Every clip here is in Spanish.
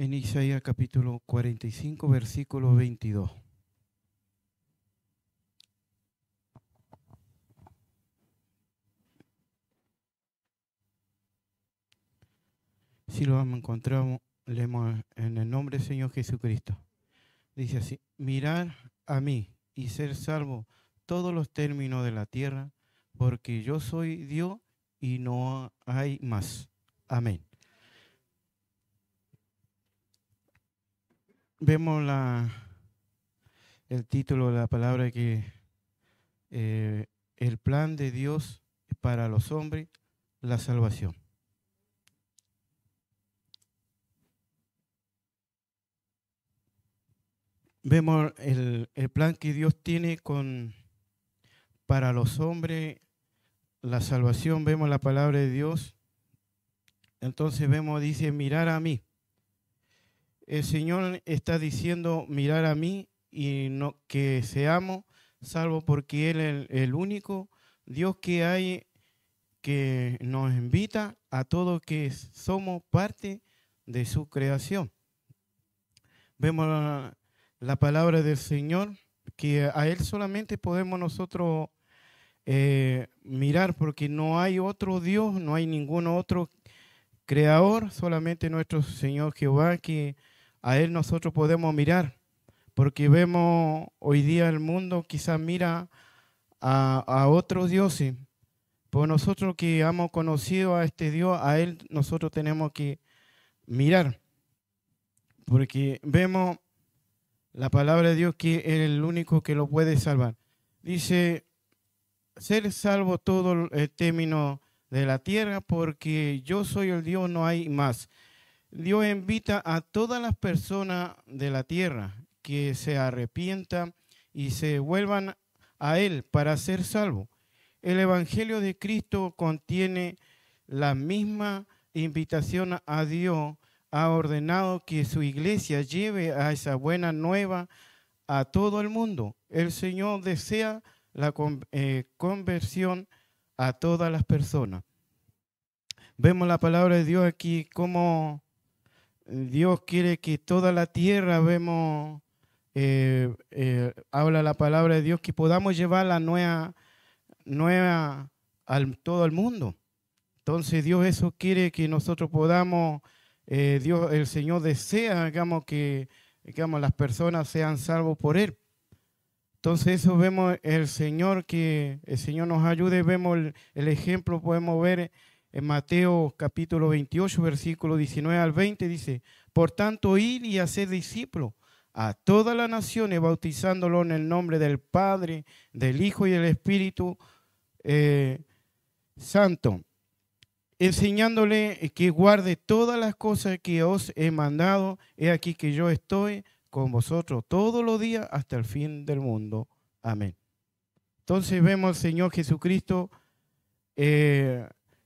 en Isaías capítulo 45, versículo 22. Si lo encontramos, leemos en el nombre del Señor Jesucristo. Dice así: mirar a mí y ser salvo todos los términos de la tierra, porque yo soy Dios y no hay más. Amén. Vemos el título de la palabra que el plan de Dios para los hombres, la salvación. Vemos el plan que Dios tiene para los hombres, la salvación. Vemos la palabra de Dios. Entonces dice, mirar a mí. El Señor está diciendo mirar a mí y no que seamos salvos, porque Él es el único Dios que hay, que nos invita a todos que somos parte de su creación. Vemos la palabra del Señor, que a Él solamente podemos nosotros mirar, porque no hay otro Dios, no hay ningún otro creador, solamente nuestro Señor Jehová, que a Él nosotros podemos mirar, porque vemos hoy día el mundo quizás mira a otros dioses. Por nosotros que hemos conocido a este Dios, a Él nosotros tenemos que mirar, porque vemos la palabra de Dios que es el único que lo puede salvar. Dice, ser salvo todo el término de la tierra, porque yo soy el Dios, no hay más. Dios invita a todas las personas de la tierra que se arrepientan y se vuelvan a Él para ser salvos. El Evangelio de Cristo contiene la misma invitación a Dios. Ha ordenado que su iglesia lleve a esa buena nueva a todo el mundo. El Señor desea la conversión a todas las personas. Vemos la palabra de Dios aquí, como Dios quiere que toda la tierra, habla la palabra de Dios, que podamos llevar la nueva a todo el mundo. Entonces Dios eso quiere que nosotros podamos, Dios, el Señor desea, que las personas sean salvos por Él. Entonces eso vemos que el Señor nos ayude. Vemos el ejemplo, podemos ver en Mateo capítulo 28, versículo 19 al 20, dice, por tanto, ir y hacer discípulos a todas las naciones, bautizándolos en el nombre del Padre, del Hijo y del Espíritu Santo, enseñándole que guarde todas las cosas que os he mandado. He aquí que yo estoy con vosotros todos los días hasta el fin del mundo. Amén. Entonces vemos al Señor Jesucristo,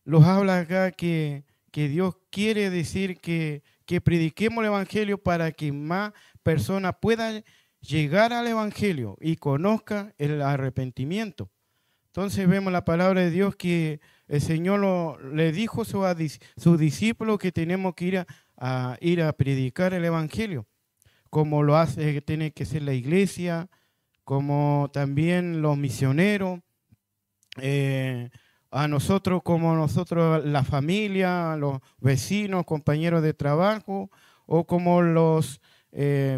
los habla acá que Dios quiere decir que prediquemos el Evangelio para que más personas puedan llegar al Evangelio y conozcan el arrepentimiento. Entonces vemos la palabra de Dios que el Señor le dijo a sus discípulos que tenemos que ir a predicar el Evangelio, como lo hace, tiene que ser la iglesia, como también los misioneros, a nosotros, como nosotros, la familia, los vecinos, compañeros de trabajo, o como los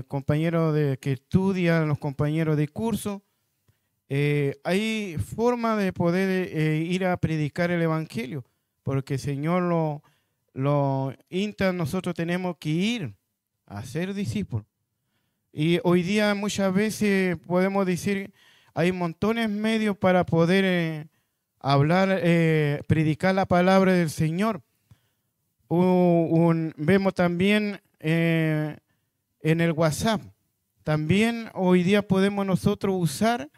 compañeros que estudian, los compañeros de curso. Hay forma de poder ir a predicar el Evangelio, porque el Señor lo insta, nosotros tenemos que ir a ser discípulos. Y hoy día muchas veces podemos decir, hay montones de medios para poder hablar, predicar la palabra del Señor. Vemos también en el WhatsApp. También hoy día podemos nosotros usar,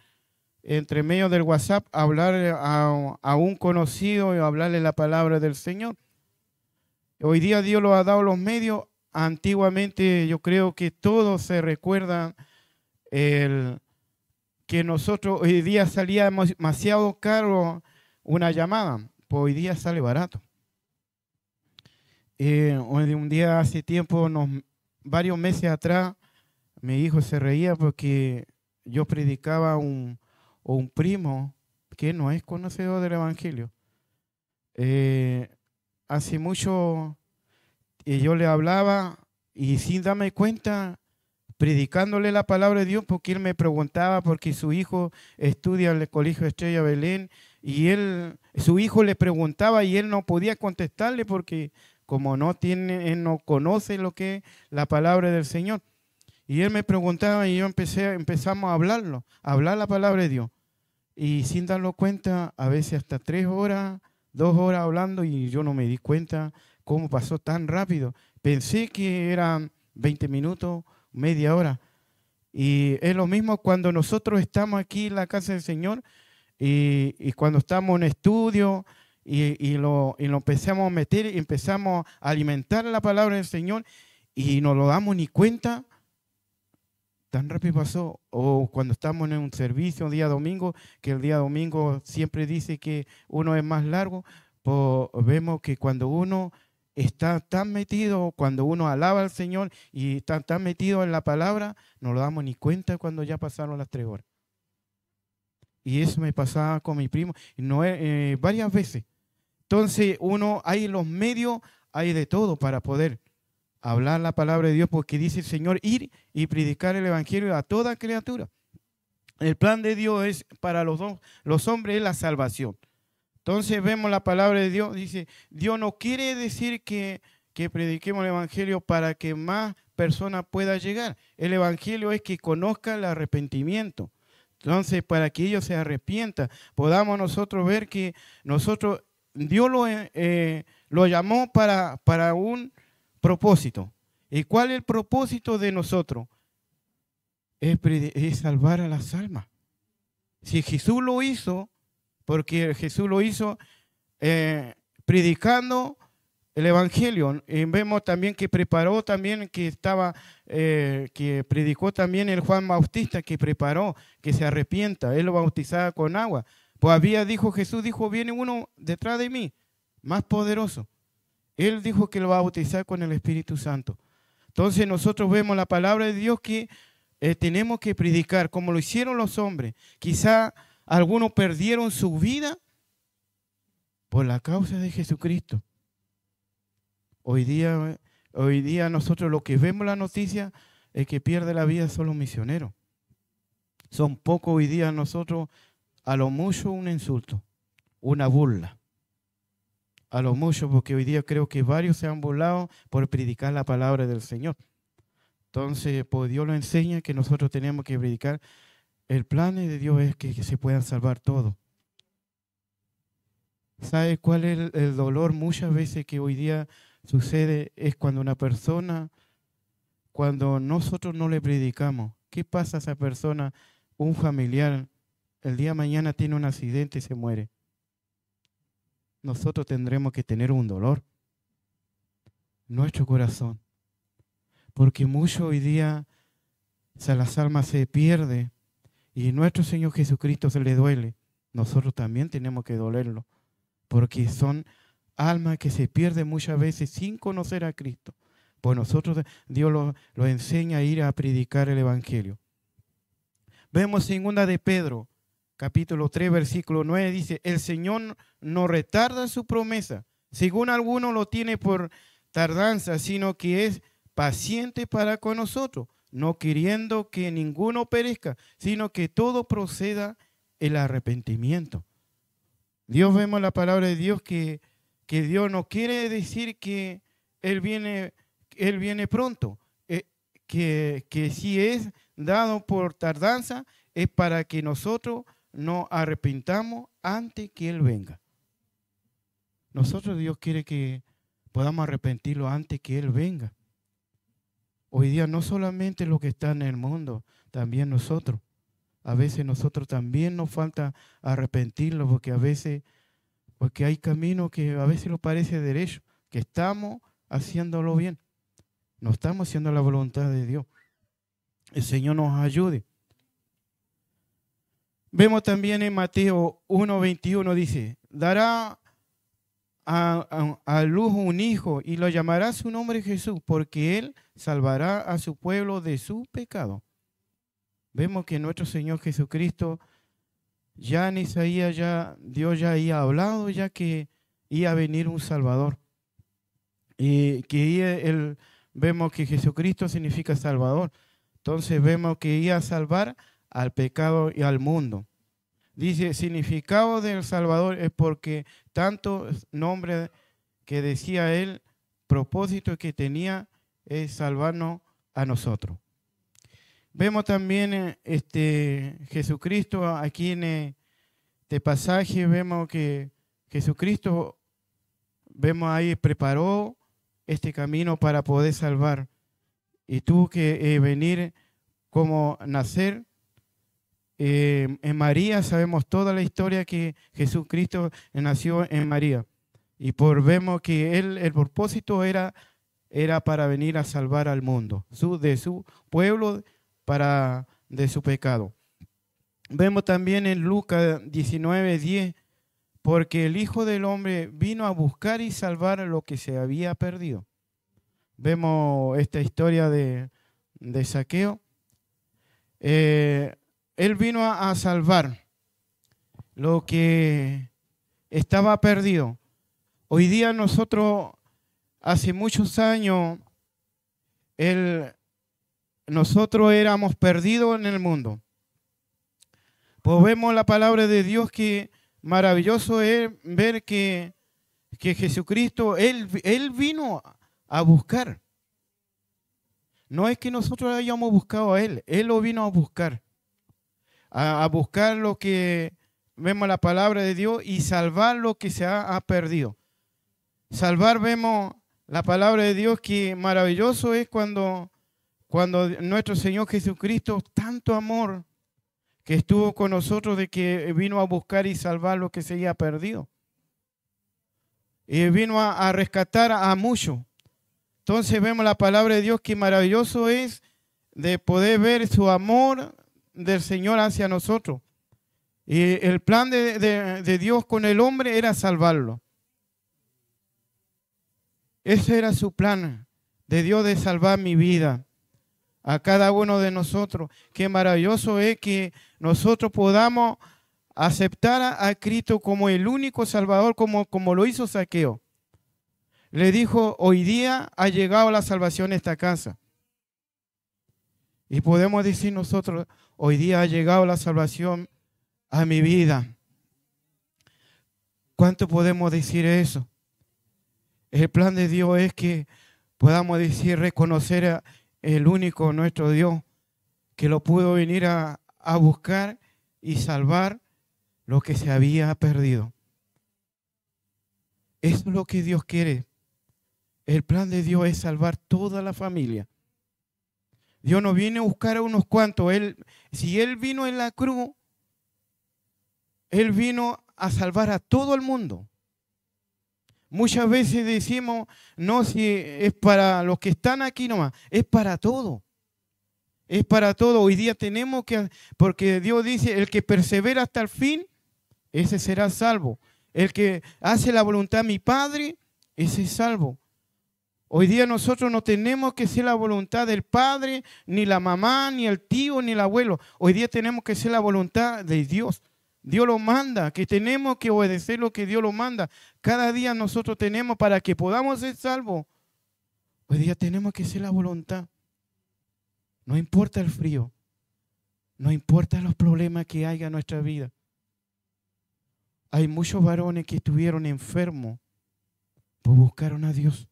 entre medio del WhatsApp, hablar a un conocido y hablarle la palabra del Señor. Hoy día Dios lo ha dado los medios. Antiguamente yo creo que todos se recuerdan que nosotros hoy día salía demasiado caro una llamada, pues hoy día sale barato. Un día hace tiempo varios meses atrás, mi hijo se reía porque yo predicaba a un primo que no es conocedor del Evangelio. Eh, Hace mucho yo le hablaba y sin darme cuenta, predicándole la palabra de Dios, porque él me preguntaba, porque su hijo estudia en el Colegio Estrella Belén, y su hijo le preguntaba y él no podía contestarle porque como él no conoce lo que es la palabra del Señor. Y él me preguntaba y empezamos a hablar la palabra de Dios. Y sin darlo cuenta, a veces hasta 3 horas, 2 horas hablando y yo no me di cuenta cómo pasó tan rápido. Pensé que eran 20 minutos, media hora. Y es lo mismo cuando nosotros estamos aquí en la casa del Señor y cuando estamos en estudio y lo empezamos a meter y empezamos a alimentar la palabra del Señor y no lo damos ni cuenta. Tan rápido pasó. O cuando estamos en un servicio un día domingo, que el día domingo siempre dice que uno es más largo, pues vemos que cuando uno está tan metido, cuando uno alaba al Señor y está tan metido en la palabra, no lo damos ni cuenta cuando ya pasaron las 3 horas. Y eso me pasaba con mi primo varias veces. Entonces hay los medios, hay de todo para poder hablar la palabra de Dios, porque dice el Señor ir y predicar el evangelio a toda criatura. El plan de Dios es para los hombres es la salvación. Entonces vemos la palabra de Dios, dice, Dios no quiere decir que prediquemos el evangelio para que más personas puedan llegar. El evangelio es que conozcan el arrepentimiento. Entonces, para que ellos se arrepientan, podamos nosotros ver que Dios lo llamó para un propósito. ¿Y cuál es el propósito de nosotros? Es salvar a las almas. Si Jesús lo hizo, porque Jesús lo hizo predicando el Evangelio. Vemos también que preparó también, que predicó también el Juan Bautista, que preparó, que se arrepienta. Él lo bautizaba con agua. Pues Jesús dijo, viene uno detrás de mí, más poderoso. Él dijo que lo va a bautizar con el Espíritu Santo. Entonces nosotros vemos la palabra de Dios que tenemos que predicar como lo hicieron los hombres. Quizá algunos perdieron su vida por la causa de Jesucristo. Hoy día nosotros lo que vemos en la noticia es que pierde la vida son los misioneros. Son pocos hoy día nosotros, a lo mucho un insulto, una burla. A lo mucho, porque hoy día creo que varios se han burlado por predicar la palabra del Señor. Entonces, pues Dios lo enseña que nosotros tenemos que predicar. El plan de Dios es que se puedan salvar todos. ¿Sabe cuál es el dolor muchas veces que hoy día sucede? Es cuando una persona, cuando nosotros no le predicamos, ¿qué pasa a esa persona? Un familiar, el día de mañana tiene un accidente y se muere. Nosotros tendremos que tener un dolor, nuestro corazón, porque mucho hoy día las almas se pierde y nuestro Señor Jesucristo se le duele. Nosotros también tenemos que dolerlo, porque son almas que se pierden muchas veces sin conocer a Cristo. Pues nosotros, Dios lo enseña a ir a predicar el Evangelio. Vemos en 2 de Pedro, capítulo 3, versículo 9, dice, el Señor no retarda su promesa, según alguno lo tiene por tardanza, sino que es paciente para con nosotros, no queriendo que ninguno perezca, sino que todo proceda el arrepentimiento. Dios, vemos la palabra de Dios que Dios no quiere decir que Él viene pronto, que si es dado por tardanza es para que nosotros nos arrepintamos antes que Él venga. Dios quiere que podamos arrepentirlo antes que Él venga. Hoy día no solamente los que están en el mundo, también nosotros. A veces nosotros también nos falta arrepentirlo porque hay caminos que a veces nos parece derecho, que estamos haciéndolo bien. No estamos haciendo la voluntad de Dios. El Señor nos ayude. Vemos también en Mateo 1:21 dice, dará a luz un hijo y lo llamará su nombre Jesús, porque él salvará a su pueblo de su pecado. Vemos que nuestro Señor Jesucristo, ya en Isaías, Dios ya había hablado ya que iba a venir un Salvador. Y que vemos que Jesucristo significa Salvador. Entonces vemos que iba a salvar al pecado y al mundo. Dice, significado del Salvador es porque tanto nombre que decía él, propósito que tenía es salvarnos a nosotros. Vemos también Jesucristo aquí en este pasaje, vemos que Jesucristo, vemos ahí, preparó este camino para poder salvar. Y tuvo que venir como nacer. En María sabemos toda la historia que Jesucristo nació en María. Y vemos que el propósito era para venir a salvar al mundo, de su pueblo, de su pecado. Vemos también en Lucas 19:10, porque el Hijo del Hombre vino a buscar y salvar lo que se había perdido. Vemos esta historia de Zaqueo. Él vino a salvar lo que estaba perdido. Hoy día nosotros, hace muchos años, nosotros éramos perdidos en el mundo. Pues vemos la palabra de Dios que maravilloso es ver que Jesucristo, Él vino a buscar. No es que nosotros hayamos buscado a Él lo vino a buscar. A buscar lo que vemos la palabra de Dios y salvar lo que se ha perdido. Salvar, vemos la palabra de Dios que maravilloso es cuando nuestro Señor Jesucristo, tanto amor que estuvo con nosotros, de que vino a buscar y salvar lo que se había perdido. Y vino a rescatar a muchos. Entonces vemos la palabra de Dios que maravilloso es de poder ver su amor del Señor hacia nosotros. Y el plan de Dios con el hombre era salvarlo. Ese era su plan de Dios, de salvar mi vida a cada uno de nosotros. Qué maravilloso es que nosotros podamos aceptar a Cristo como el único Salvador, como lo hizo Zaqueo. Le dijo, hoy día ha llegado la salvación a esta casa. Y podemos decir nosotros, hoy día ha llegado la salvación a mi vida. ¿Cuánto podemos decir eso? El plan de Dios es que podamos decir, reconocer a el único nuestro Dios, que lo pudo venir a buscar y salvar lo que se había perdido. Eso es lo que Dios quiere. El plan de Dios es salvar toda la familia. Dios no viene a buscar a unos cuantos. Si Él vino en la cruz, Él vino a salvar a todo el mundo. Muchas veces decimos, no, si es para los que están aquí nomás, es para todo. Es para todo. Hoy día tenemos que, porque Dios dice, el que persevera hasta el fin, ese será salvo. El que hace la voluntad de mi Padre, ese es salvo. Hoy día nosotros no tenemos que ser la voluntad del padre, ni la mamá, ni el tío, ni el abuelo. Hoy día tenemos que ser la voluntad de Dios. Dios lo manda, que tenemos que obedecer lo que Dios lo manda. Cada día nosotros tenemos para que podamos ser salvos. Hoy día tenemos que ser la voluntad. No importa el frío, no importa los problemas que haya en nuestra vida. Hay muchos varones que estuvieron enfermos, pues buscaron a Dios.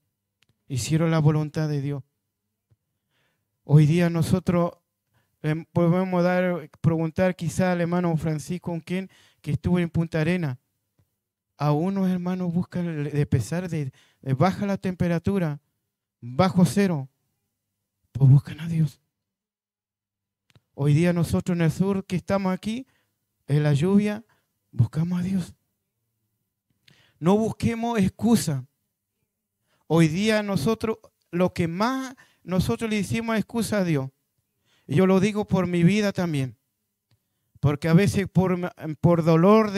Hicieron la voluntad de Dios. Hoy día nosotros podemos preguntar quizá al hermano Francisco, con quien que estuvo en Punta Arenas. A unos hermanos buscan, de pesar de baja la temperatura, bajo cero, pues buscan a Dios. Hoy día nosotros en el sur que estamos aquí, en la lluvia, buscamos a Dios. No busquemos excusa. Hoy día nosotros, lo que más nosotros le hicimos excusa a Dios. Y yo lo digo por mi vida también. Porque a veces por dolor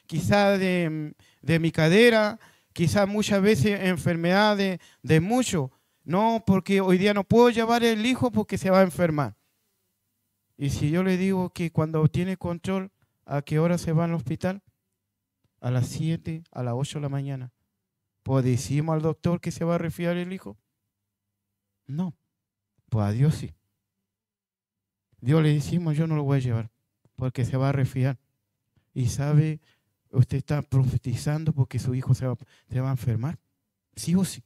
quizá de mi cadera, quizás muchas veces enfermedad de muchos. No, porque hoy día no puedo llevar el hijo porque se va a enfermar. Y si yo le digo que cuando tiene control, ¿a qué hora se va al hospital? A las 7, a las 8 de la mañana. ¿Pues decimos al doctor que se va a resfriar el hijo? No, pues a Dios sí. Dios le decimos, yo no lo voy a llevar porque se va a resfriar. Y sabe, usted está profetizando porque su hijo se va a enfermar. Sí o sí.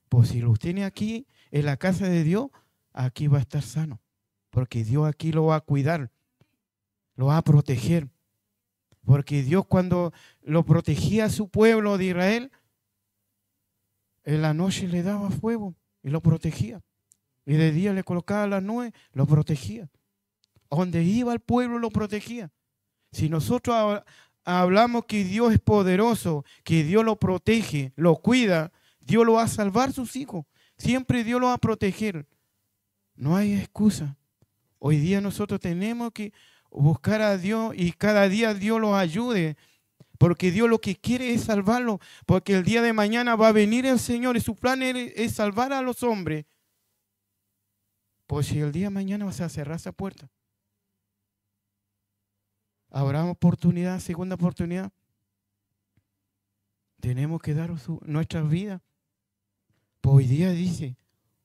Pues si lo tiene aquí en la casa de Dios, aquí va a estar sano. Porque Dios aquí lo va a cuidar, lo va a proteger. Porque Dios cuando lo protegía a su pueblo de Israel, en la noche le daba fuego y lo protegía. Y de día le colocaba las nubes, lo protegía. Donde iba el pueblo lo protegía. Si nosotros hablamos que Dios es poderoso, que Dios lo protege, lo cuida, Dios lo va a salvar a sus hijos. Siempre Dios lo va a proteger. No hay excusa. Hoy día nosotros tenemos que buscar a Dios y cada día Dios los ayude. Porque Dios lo que quiere es salvarlo. Porque el día de mañana va a venir el Señor y su plan es salvar a los hombres. Pues si el día de mañana vas a cerrar esa puerta, habrá oportunidad, segunda oportunidad. Tenemos que dar nuestras vidas. Pues hoy día dice,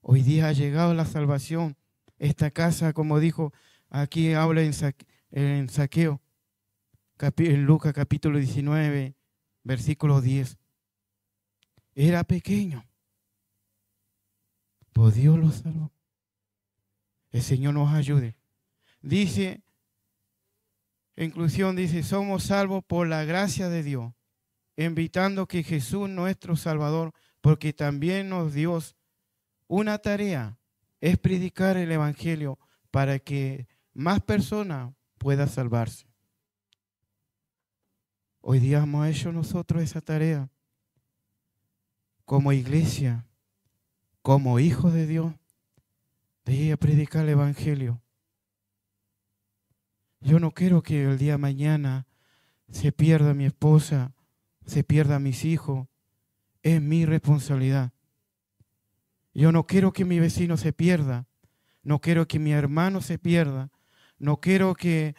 hoy día ha llegado la salvación. Esta casa, como dijo, aquí habla en Saqueo, en Lucas capítulo 19, versículo 10. Era pequeño, pues Dios lo salvó. El Señor nos ayude. Dice, en conclusión, dice, somos salvos por la gracia de Dios, invitando que Jesús, nuestro Salvador, porque también nos dio una tarea, es predicar el Evangelio para que más personas puedan salvarse. Hoy día hemos hecho nosotros esa tarea como iglesia, como hijos de Dios, de ir a predicar el Evangelio. Yo no quiero que el día de mañana se pierda mi esposa, se pierda mis hijos. Es mi responsabilidad. Yo no quiero que mi vecino se pierda. No quiero que mi hermano se pierda. No quiero que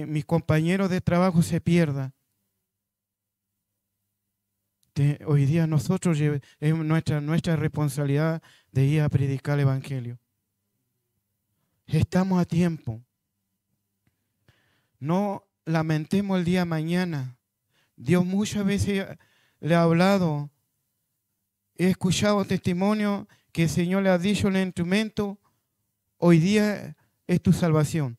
mis compañeros de trabajo se pierdan. Hoy día nosotros es nuestra responsabilidad de ir a predicar el Evangelio. Estamos a tiempo. No lamentemos el día de mañana. Dios muchas veces le ha hablado. He escuchado testimonio que el Señor le ha dicho en el instrumento, hoy día es tu salvación.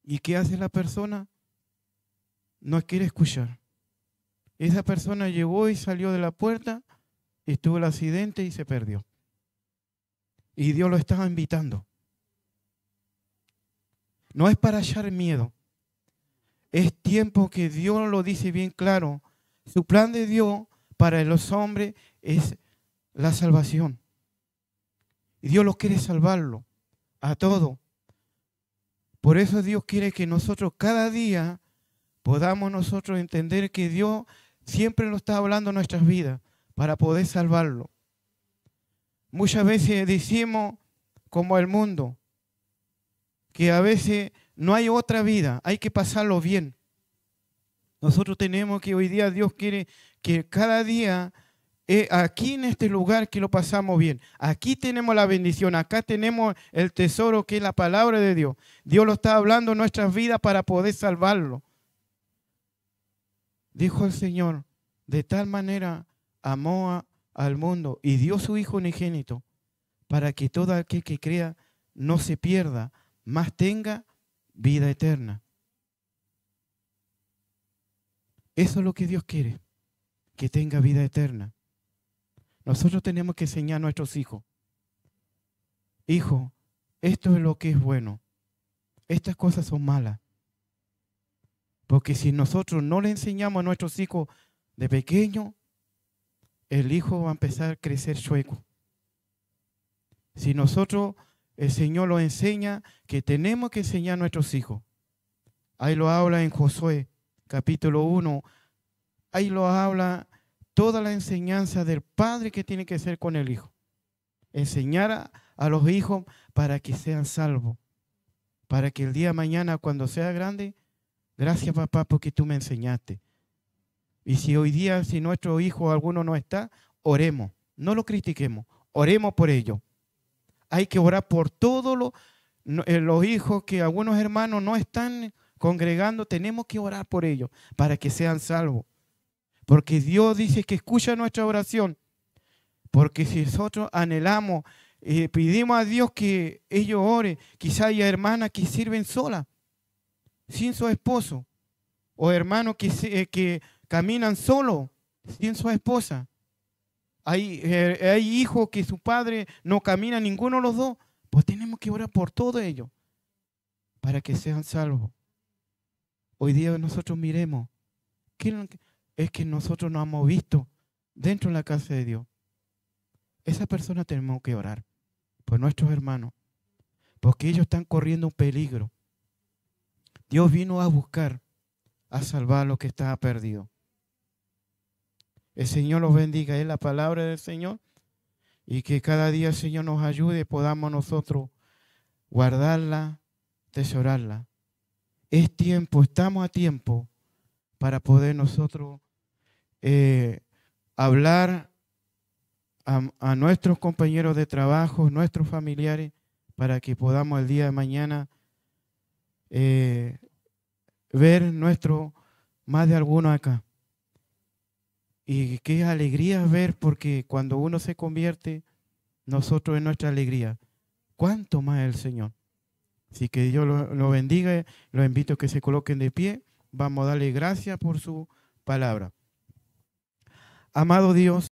¿Y qué hace la persona? No quiere escuchar. Esa persona llegó y salió de la puerta, y tuvo el accidente y se perdió. Y Dios lo estaba invitando. No es para echar miedo. Es tiempo que Dios lo dice bien claro. Su plan de Dios para los hombres es la salvación. Y Dios los quiere salvarlo a todos. Por eso Dios quiere que nosotros cada día podamos nosotros entender que Dios siempre nos está hablando en nuestras vidas para poder salvarlo. Muchas veces decimos, como el mundo, que a veces no hay otra vida, hay que pasarlo bien. Nosotros tenemos que hoy día Dios quiere que cada día, aquí en este lugar, que lo pasamos bien. Aquí tenemos la bendición, acá tenemos el tesoro que es la palabra de Dios. Dios lo está hablando en nuestras vidas para poder salvarlo. Dijo el Señor, de tal manera amó al mundo y dio su Hijo unigénito para que todo aquel que crea no se pierda, mas tenga vida eterna. Eso es lo que Dios quiere, que tenga vida eterna. Nosotros tenemos que enseñar a nuestros hijos. Hijo, esto es lo que es bueno. Estas cosas son malas. Porque si nosotros no le enseñamos a nuestros hijos de pequeño, el hijo va a empezar a crecer chueco. Si nosotros, el Señor lo enseña, que tenemos que enseñar a nuestros hijos. Ahí lo habla en Josué, capítulo 1, ahí lo habla toda la enseñanza del padre que tiene que ser con el hijo. Enseñar a los hijos para que sean salvos. Para que el día de mañana, cuando sea grande, gracias papá porque tú me enseñaste. Y si hoy día, si nuestro hijo alguno no está, oremos. No lo critiquemos, oremos por ello. Hay que orar por todos los hijos que algunos hermanos no están congregando. Tenemos que orar por ellos para que sean salvos. Porque Dios dice que escucha nuestra oración. Porque si nosotros anhelamos y pedimos a Dios que ellos oren, quizá hay hermanas que sirven solas, sin su esposo, o hermanos que caminan solos, sin su esposa. Hay hijos que su padre no camina, ninguno de los dos. Pues tenemos que orar por todo ello para que sean salvos. Hoy día nosotros miremos, es que nosotros nos hemos visto dentro de la casa de Dios. Esa persona tenemos que orar por nuestros hermanos, porque ellos están corriendo un peligro. Dios vino a buscar, a salvar lo que estaba perdido. El Señor los bendiga, es la palabra del Señor, y que cada día el Señor nos ayude, podamos nosotros guardarla, atesorarla. Es tiempo, estamos a tiempo para poder nosotros hablar a nuestros compañeros de trabajo, nuestros familiares, para que podamos el día de mañana ver más de algunos acá. Y qué alegría ver, porque cuando uno se convierte, nosotros es nuestra alegría. ¿Cuánto más el Señor? Así que Dios lo bendiga, los invito a que se coloquen de pie. Vamos a darle gracias por su palabra. Amado Dios,